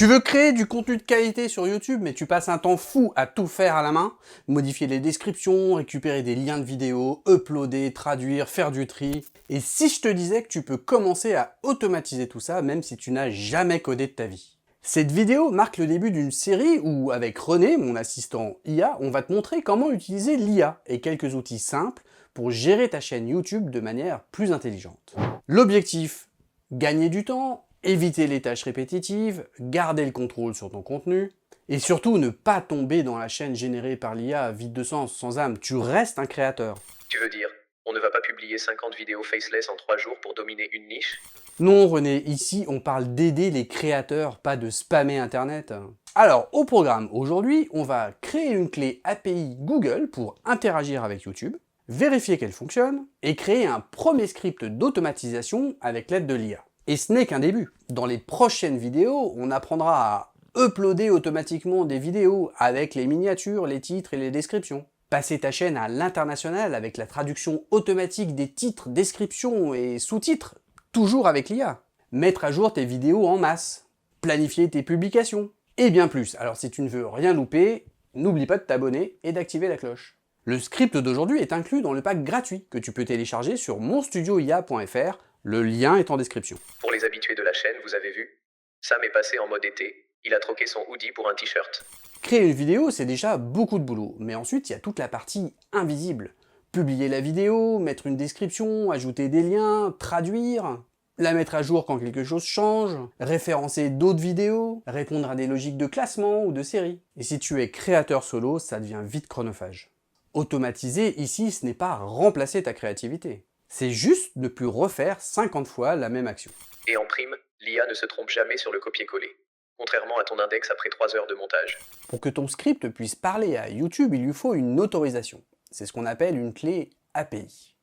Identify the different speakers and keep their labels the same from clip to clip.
Speaker 1: Tu veux créer du contenu de qualité sur YouTube, mais tu passes un temps fou à tout faire à la main, modifier les descriptions, récupérer des liens de vidéos, uploader, traduire, faire du tri. Et si je te disais que tu peux commencer à automatiser tout ça, même si tu n'as jamais codé de ta vie? Cette vidéo marque le début d'une série où, avec René, mon assistant IA, on va te montrer comment utiliser l'IA et quelques outils simples pour gérer ta chaîne YouTube de manière plus intelligente. L'objectif, gagner du temps, éviter les tâches répétitives, garder le contrôle sur ton contenu, et surtout ne pas tomber dans la chaîne générée par l'IA vide de sens, sans âme. Tu restes un créateur.
Speaker 2: Tu veux dire, on ne va pas publier 50 vidéos faceless en 3 jours pour dominer une niche?
Speaker 1: Non René, ici on parle d'aider les créateurs, pas de spammer internet. Alors au programme aujourd'hui, on va créer une clé API Google pour interagir avec YouTube, vérifier qu'elle fonctionne, et créer un premier script d'automatisation avec l'aide de l'IA. Et ce n'est qu'un début. Dans les prochaines vidéos, on apprendra à uploader automatiquement des vidéos avec les miniatures, les titres et les descriptions. Passer ta chaîne à l'international avec la traduction automatique des titres, descriptions et sous-titres, toujours avec l'IA. Mettre à jour tes vidéos en masse. Planifier tes publications. Et bien plus. Alors si tu ne veux rien louper, n'oublie pas de t'abonner et d'activer la cloche. Le script d'aujourd'hui est inclus dans le pack gratuit que tu peux télécharger sur monstudioia.fr. Le lien est en description.
Speaker 2: Pour les habitués de la chaîne, vous avez vu? Sam est passé en mode été. Il a troqué son hoodie pour un t-shirt.
Speaker 1: Créer une vidéo, c'est déjà beaucoup de boulot, mais ensuite il y a toute la partie invisible. Publier la vidéo, mettre une description, ajouter des liens, traduire, la mettre à jour quand quelque chose change, référencer d'autres vidéos, répondre à des logiques de classement ou de série. Et si tu es créateur solo, ça devient vite chronophage. Automatiser ici, ce n'est pas remplacer ta créativité. C'est juste ne plus refaire 50 fois la même action.
Speaker 2: Et en prime, l'IA ne se trompe jamais sur le copier-coller. Contrairement à ton index après 3 heures de montage.
Speaker 1: Pour que ton script puisse parler à YouTube, il lui faut une autorisation. C'est ce qu'on appelle une clé API.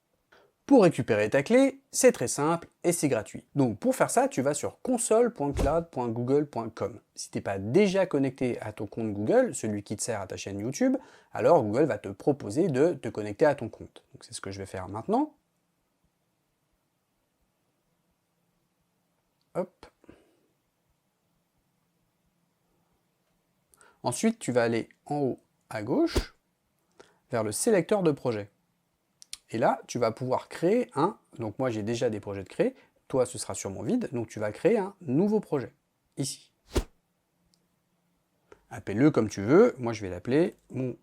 Speaker 1: Pour récupérer ta clé, c'est très simple et c'est gratuit. Donc pour faire ça, tu vas sur console.cloud.google.com. Si tu n'es pas déjà connecté à ton compte Google, celui qui te sert à ta chaîne YouTube, alors Google va te proposer de te connecter à ton compte. Donc c'est ce que je vais faire maintenant. Hop. Ensuite, tu vas aller en haut à gauche vers le sélecteur de projet. Et là, tu vas pouvoir créer un... Donc moi, j'ai déjà des projets de créer. Toi, ce sera sûrement vide. Donc tu vas créer un nouveau projet, ici. Appelle-le comme tu veux. Moi, je vais l'appeler mon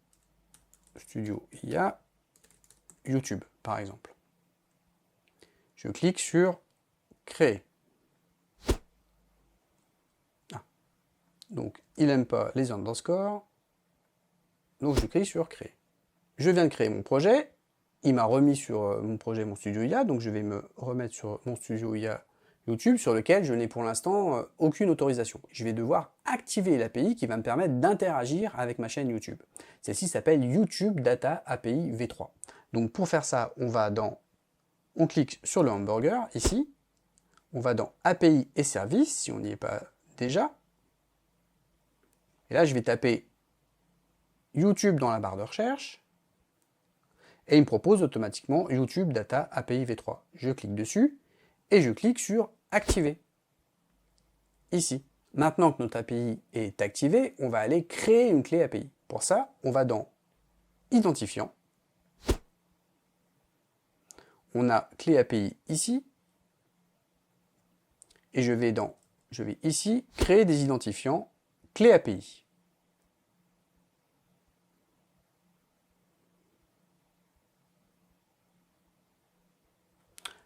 Speaker 1: studio IA YouTube, par exemple. Je clique sur créer. Donc, il n'aime pas les underscores. Donc, je clique sur créer. Je viens de créer mon projet. Il m'a remis sur mon projet, mon studio IA. Donc, je vais me remettre sur mon studio IA YouTube, sur lequel je n'ai pour l'instant aucune autorisation. Je vais devoir activer l'API qui va me permettre d'interagir avec ma chaîne YouTube. Celle-ci s'appelle YouTube Data API V3. Donc, pour faire ça, on clique sur le hamburger, ici. On va dans API et services, si on n'y est pas déjà. Et là, je vais taper YouTube dans la barre de recherche. Et il me propose automatiquement YouTube Data API V3. Je clique dessus et je clique sur Activer. Ici. Maintenant que notre API est activée, on va aller créer une clé API. Pour ça, on va dans Identifiant. On a clé API ici. Et je vais ici créer des identifiants clé API.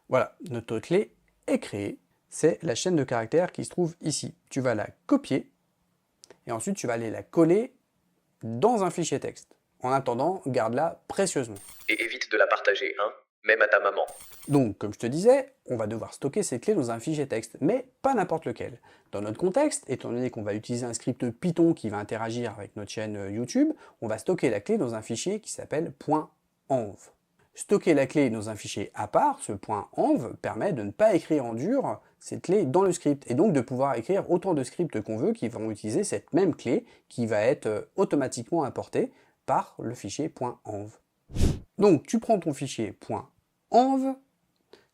Speaker 1: Voilà, notre clé est créée. C'est la chaîne de caractères qui se trouve ici. Tu vas la copier et ensuite tu vas aller la coller dans un fichier texte. En attendant, garde-la précieusement.
Speaker 2: Et évite de la partager, hein, même à ta maman.
Speaker 1: Donc, comme je te disais, on va devoir stocker cette clé dans un fichier texte, mais pas n'importe lequel. Dans notre contexte, étant donné qu'on va utiliser un script Python qui va interagir avec notre chaîne YouTube, on va stocker la clé dans un fichier qui s'appelle .env. Stocker la clé dans un fichier à part, ce .env, permet de ne pas écrire en dur cette clé dans le script, et donc de pouvoir écrire autant de scripts qu'on veut qui vont utiliser cette même clé qui va être automatiquement importée par le fichier .env. Donc tu prends ton fichier .env,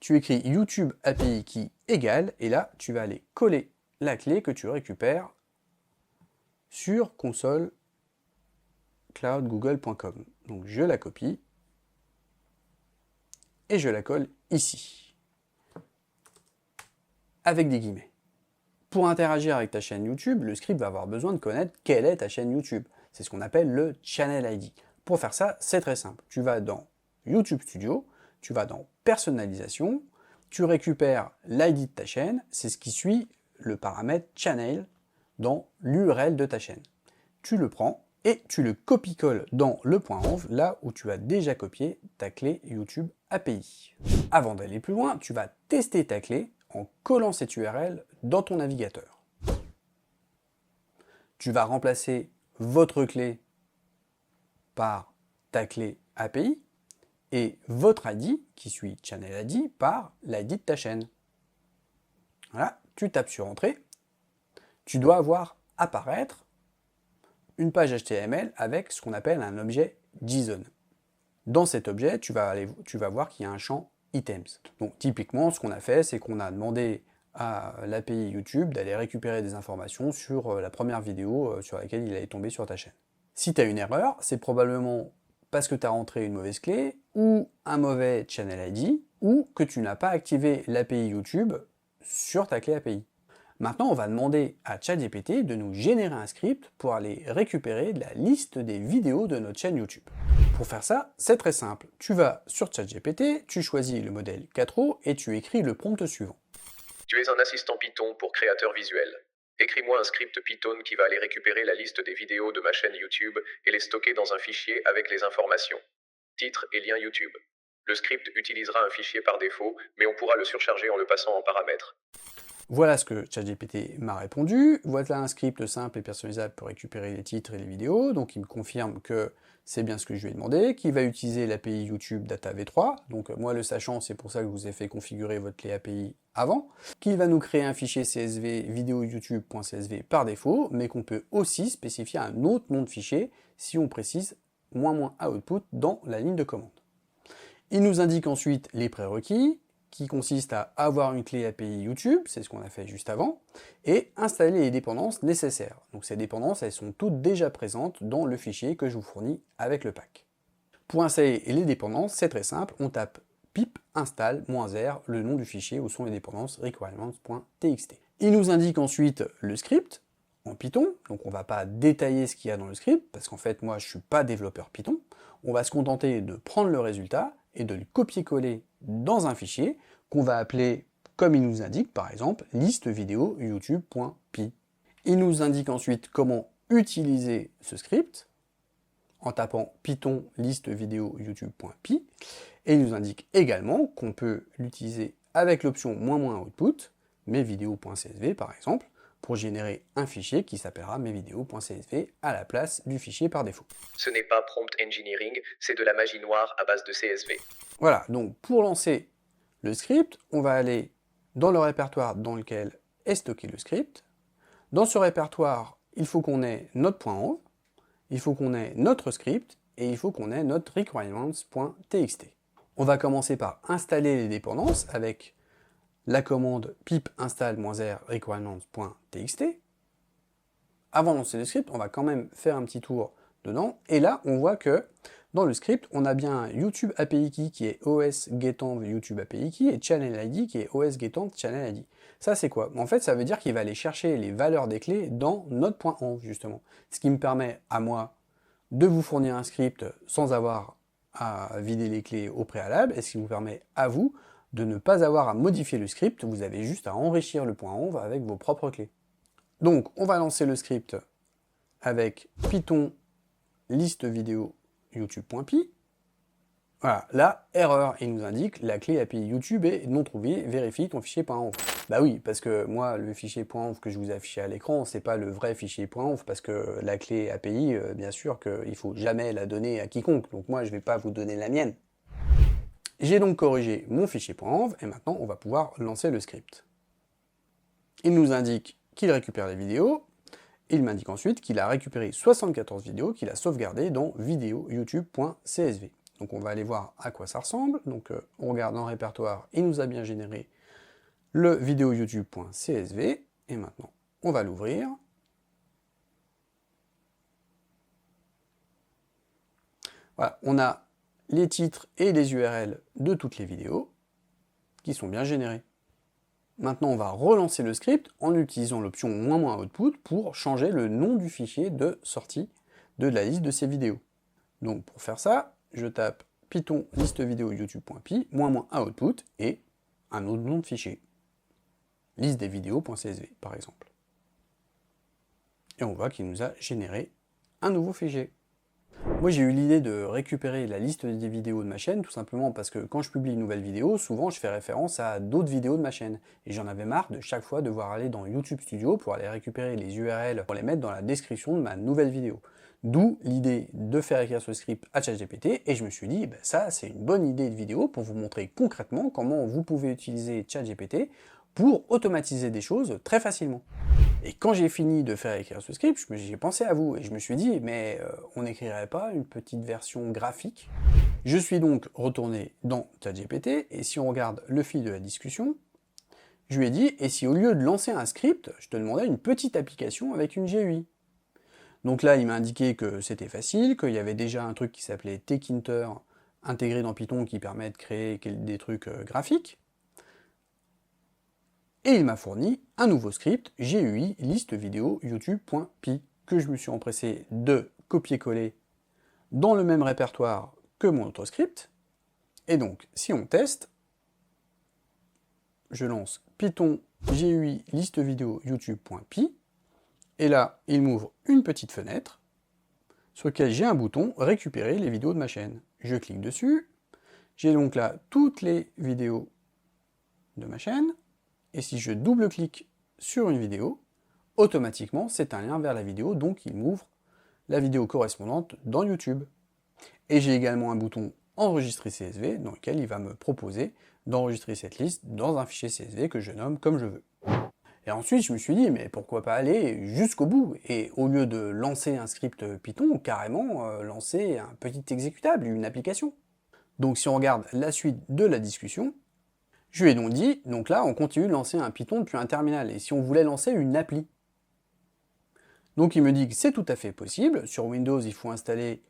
Speaker 1: tu écris YouTube API key égale, et là tu vas aller coller la clé que tu récupères sur console cloudgoogle.com. Donc je la copie et je la colle ici, avec des guillemets. Pour interagir avec ta chaîne YouTube, le script va avoir besoin de connaître quelle est ta chaîne YouTube. C'est ce qu'on appelle le Channel ID. Pour faire ça, c'est très simple. Tu vas dans YouTube Studio, tu vas dans Personnalisation, tu récupères l'ID de ta chaîne, c'est ce qui suit le paramètre Channel dans l'URL de ta chaîne. Tu le prends et tu le copies-colles dans le .env, là où tu as déjà copié ta clé YouTube API. Avant d'aller plus loin, tu vas tester ta clé en collant cette URL dans ton navigateur. Tu vas remplacer votre clé par ta clé API et votre ID, qui suit Channel ID, par l'ID de ta chaîne. Voilà, tu tapes sur Entrée. Tu dois voir apparaître une page HTML avec ce qu'on appelle un objet JSON. Dans cet objet, tu vas voir qu'il y a un champ Items. Donc typiquement, ce qu'on a fait, c'est qu'on a demandé à l'API YouTube d'aller récupérer des informations sur la première vidéo sur laquelle il allait tomber sur ta chaîne. Si tu as une erreur, c'est probablement parce que tu as rentré une mauvaise clé, ou un mauvais Channel ID, ou que tu n'as pas activé l'API YouTube sur ta clé API. Maintenant, on va demander à ChatGPT de nous générer un script pour aller récupérer la liste des vidéos de notre chaîne YouTube. Pour faire ça, c'est très simple. Tu vas sur ChatGPT, tu choisis le modèle 4o et tu écris le prompt suivant.
Speaker 2: Tu es un assistant Python pour créateur visuel. Écris-moi un script Python qui va aller récupérer la liste des vidéos de ma chaîne YouTube et les stocker dans un fichier avec les informations. Titre et lien YouTube. Le script utilisera un fichier par défaut, mais on pourra le surcharger en le passant en paramètres.
Speaker 1: Voilà ce que ChatGPT m'a répondu. Voilà un script simple et personnalisable pour récupérer les titres et les vidéos. Donc il me confirme que c'est bien ce que je lui ai demandé, qu'il va utiliser l'API YouTube Data V3. Donc moi le sachant, c'est pour ça que je vous ai fait configurer votre clé API avant. Qu'il va nous créer un fichier CSV videoyoutube.csv par défaut, mais qu'on peut aussi spécifier un autre nom de fichier si on précise --output dans la ligne de commande. Il nous indique ensuite les prérequis, qui consiste à avoir une clé API YouTube, c'est ce qu'on a fait juste avant, et installer les dépendances nécessaires. Donc ces dépendances, elles sont toutes déjà présentes dans le fichier que je vous fournis avec le pack. Pour installer les dépendances, c'est très simple, on tape pip install -r, le nom du fichier où sont les dépendances requirements.txt. Il nous indique ensuite le script en Python, donc on ne va pas détailler ce qu'il y a dans le script, parce qu'en fait moi je ne suis pas développeur Python, on va se contenter de prendre le résultat et de le copier-coller dans un fichier qu'on va appeler, comme il nous indique, par exemple, liste vidéo youtube.py. Il nous indique ensuite comment utiliser ce script en tapant python liste vidéo youtube.py, et il nous indique également qu'on peut l'utiliser avec l'option --output, mesvideo.csv par exemple, pour générer un fichier qui s'appellera mesvideo.csv à la place du fichier par défaut.
Speaker 2: Ce n'est pas prompt engineering, c'est de la magie noire à base de CSV.
Speaker 1: Voilà, donc pour lancer le script, on va aller dans le répertoire dans lequel est stocké le script. Dans ce répertoire, il faut qu'on ait notre .env, il faut qu'on ait notre script, et il faut qu'on ait notre requirements.txt. On va commencer par installer les dépendances avec la commande pip install -r requirements.txt. Avant de lancer le script, on va quand même faire un petit tour dedans, et là on voit que dans le script, on a bien un YouTube API Key qui est OS getenv YouTube API Key et Channel ID qui est OS getenv Channel ID. Ça c'est quoi? En fait, ça veut dire qu'il va aller chercher les valeurs des clés dans notre .env justement. Ce qui me permet à moi de vous fournir un script sans avoir à vider les clés au préalable, et ce qui vous permet à vous de ne pas avoir à modifier le script, vous avez juste à enrichir le .env avec vos propres clés. Donc on va lancer le script avec python liste vidéo youtube.py. Voilà, là, erreur, il nous indique la clé API YouTube est non trouvée, vérifie ton fichier .env. Bah oui, parce que moi, le fichier .env que je vous ai affiché à l'écran, c'est pas le vrai fichier .env, parce que la clé API, bien sûr qu'il faut jamais la donner à quiconque, donc moi je vais pas vous donner la mienne. J'ai donc corrigé mon fichier .env, et maintenant on va pouvoir lancer le script. Il nous indique qu'il récupère les vidéos. Il m'indique ensuite qu'il a récupéré 74 vidéos qu'il a sauvegardées dans videoyoutube.csv. Donc on va aller voir à quoi ça ressemble. Donc on regarde dans le répertoire, il nous a bien généré le videoyoutube.csv. Et maintenant, on va l'ouvrir. Voilà, on a les titres et les URL de toutes les vidéos qui sont bien générés. Maintenant, on va relancer le script en utilisant l'option "-output" pour changer le nom du fichier de sortie de la liste de ces vidéos. Donc pour faire ça, je tape python liste vidéo youtube.py -output et un autre nom de fichier. Liste des vidéos.csv par exemple. Et on voit qu'il nous a généré un nouveau fichier. Moi j'ai eu l'idée de récupérer la liste des vidéos de ma chaîne tout simplement parce que quand je publie une nouvelle vidéo, souvent je fais référence à d'autres vidéos de ma chaîne. Et j'en avais marre de chaque fois devoir aller dans YouTube Studio pour aller récupérer les URL pour les mettre dans la description de ma nouvelle vidéo. D'où l'idée de faire écrire ce script à ChatGPT et je me suis dit, ça c'est une bonne idée de vidéo pour vous montrer concrètement comment vous pouvez utiliser ChatGPT pour automatiser des choses très facilement. Et quand j'ai fini de faire écrire ce script, j'ai pensé à vous et je me suis dit, mais on n'écrirait pas une petite version graphique? Je suis donc retourné dans ChatGPT et si on regarde le fil de la discussion, je lui ai dit, et si au lieu de lancer un script, je te demandais une petite application avec une GUI? Donc là, il m'a indiqué que c'était facile, qu'il y avait déjà un truc qui s'appelait Tkinter intégré dans Python qui permet de créer des trucs graphiques. Et il m'a fourni un nouveau script GUI liste vidéo youtube.py que je me suis empressé de copier-coller dans le même répertoire que mon autre script. Et donc, si on teste, je lance python GUI liste vidéo youtube.py et là, il m'ouvre une petite fenêtre sur laquelle j'ai un bouton récupérer les vidéos de ma chaîne. Je clique dessus, j'ai donc là toutes les vidéos de ma chaîne. Et si je double-clique sur une vidéo, automatiquement, c'est un lien vers la vidéo, donc il m'ouvre la vidéo correspondante dans YouTube. Et j'ai également un bouton Enregistrer CSV, dans lequel il va me proposer d'enregistrer cette liste dans un fichier CSV que je nomme comme je veux. Et ensuite, je me suis dit, mais pourquoi pas aller jusqu'au bout? Et au lieu de lancer un script Python, carrément lancer un petit exécutable, une application. Donc si on regarde la suite de la discussion, je lui ai donc dit, donc là, on continue de lancer un Python depuis un terminal, et si on voulait lancer une appli? Donc il me dit que c'est tout à fait possible, sur Windows il faut installer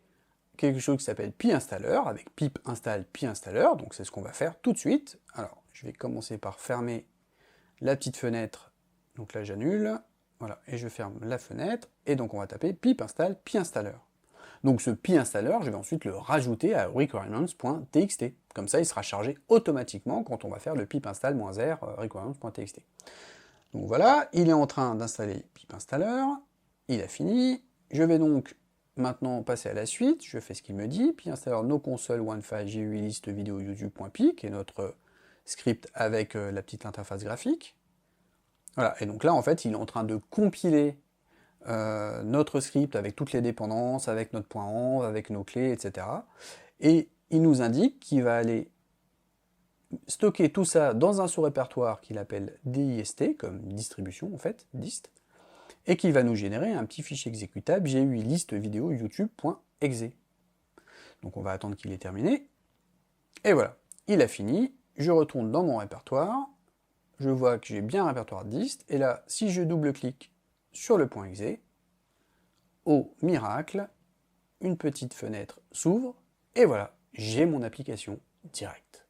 Speaker 1: quelque chose qui s'appelle PyInstaller, avec pip install PyInstaller, donc c'est ce qu'on va faire tout de suite. Alors, je vais commencer par fermer la petite fenêtre, donc là j'annule, voilà, et je ferme la fenêtre, et donc on va taper pip install PyInstaller. Donc ce PyInstaller, je vais ensuite le rajouter à requirements.txt. Comme ça, il sera chargé automatiquement quand on va faire le pip install -r requirements.txt. Donc voilà, il est en train d'installer PyInstaller, il a fini. Je vais donc maintenant passer à la suite, je fais ce qu'il me dit, PyInstaller no console one file GUI list vidéo youtube.py, qui est notre script avec la petite interface graphique. Voilà, et donc là en fait, il est en train de compiler notre script avec toutes les dépendances, avec notre point env, avec nos clés, etc. Et il nous indique qu'il va aller stocker tout ça dans un sous-répertoire qu'il appelle dist, comme distribution en fait, dist, et qu'il va nous générer un petit fichier exécutable GUI liste vidéo youtube.exe. Donc on va attendre qu'il ait terminé. Et voilà, il a fini, je retourne dans mon répertoire, je vois que j'ai bien un répertoire dist, et là, si je double-clique sur le point .exe, au miracle, une petite fenêtre s'ouvre, et voilà, j'ai mon application directe.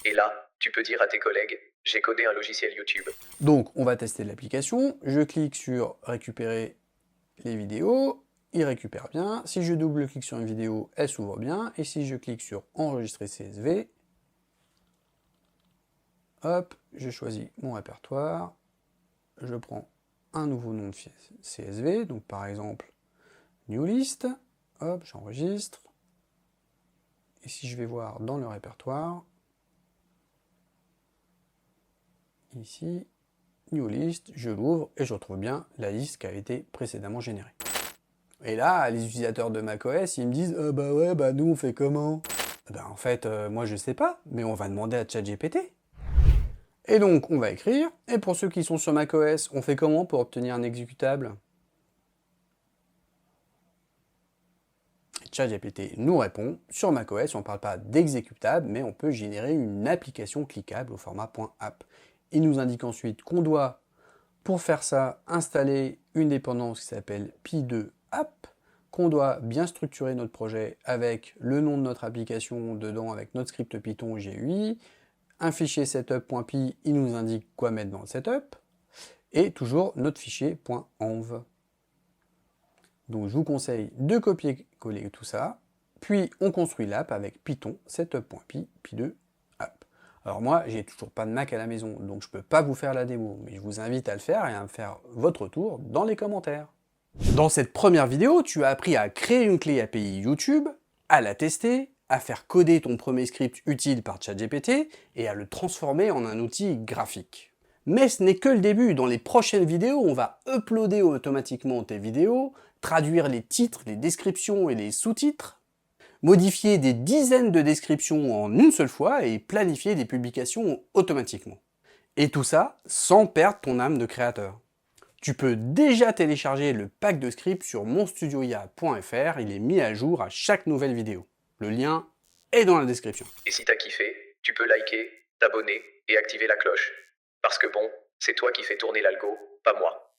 Speaker 2: Et là, tu peux dire à tes collègues, j'ai codé un logiciel YouTube.
Speaker 1: Donc, on va tester l'application, je clique sur récupérer les vidéos, il récupère bien, si je double-clique sur une vidéo, elle s'ouvre bien, et si je clique sur enregistrer CSV, hop, je choisis mon répertoire, je prends un nouveau nom de CSV, donc par exemple new list, hop, j'enregistre, et si je vais voir dans le répertoire, ici, new list, je l'ouvre et je retrouve bien la liste qui a été précédemment générée. Et là, les utilisateurs de macOS, ils me disent bah ouais, bah nous on fait comment? En fait, moi je sais pas, mais on va demander à ChatGPT. Et donc, on va écrire, et pour ceux qui sont sur macOS, on fait comment pour obtenir un exécutable? ChatGPT nous répond, sur macOS, on ne parle pas d'exécutable, mais on peut générer une application cliquable au format .app. Il nous indique ensuite qu'on doit, pour faire ça, installer une dépendance qui s'appelle Py2app, qu'on doit bien structurer notre projet avec le nom de notre application dedans, avec notre script Python GUI, un fichier setup.py, il nous indique quoi mettre dans le setup, et toujours notre fichier .env. Donc je vous conseille de copier-coller tout ça, puis on construit l'app avec Python setup.py, py2 app. Alors moi, j'ai toujours pas de Mac à la maison, donc je peux pas vous faire la démo, mais je vous invite à le faire et à me faire votre retour dans les commentaires. Dans cette première vidéo, tu as appris à créer une clé API YouTube, à la tester, à faire coder ton premier script utile par ChatGPT et à le transformer en un outil graphique. Mais ce n'est que le début. Dans les prochaines vidéos, on va uploader automatiquement tes vidéos, traduire les titres, les descriptions et les sous-titres, modifier des dizaines de descriptions en une seule fois et planifier des publications automatiquement. Et tout ça sans perdre ton âme de créateur. Tu peux déjà télécharger le pack de scripts sur monstudioia.fr, il est mis à jour à chaque nouvelle vidéo. Le lien est dans la description.
Speaker 2: Et si t'as kiffé, tu peux liker, t'abonner et activer la cloche. Parce que bon, c'est toi qui fais tourner l'algo, pas moi.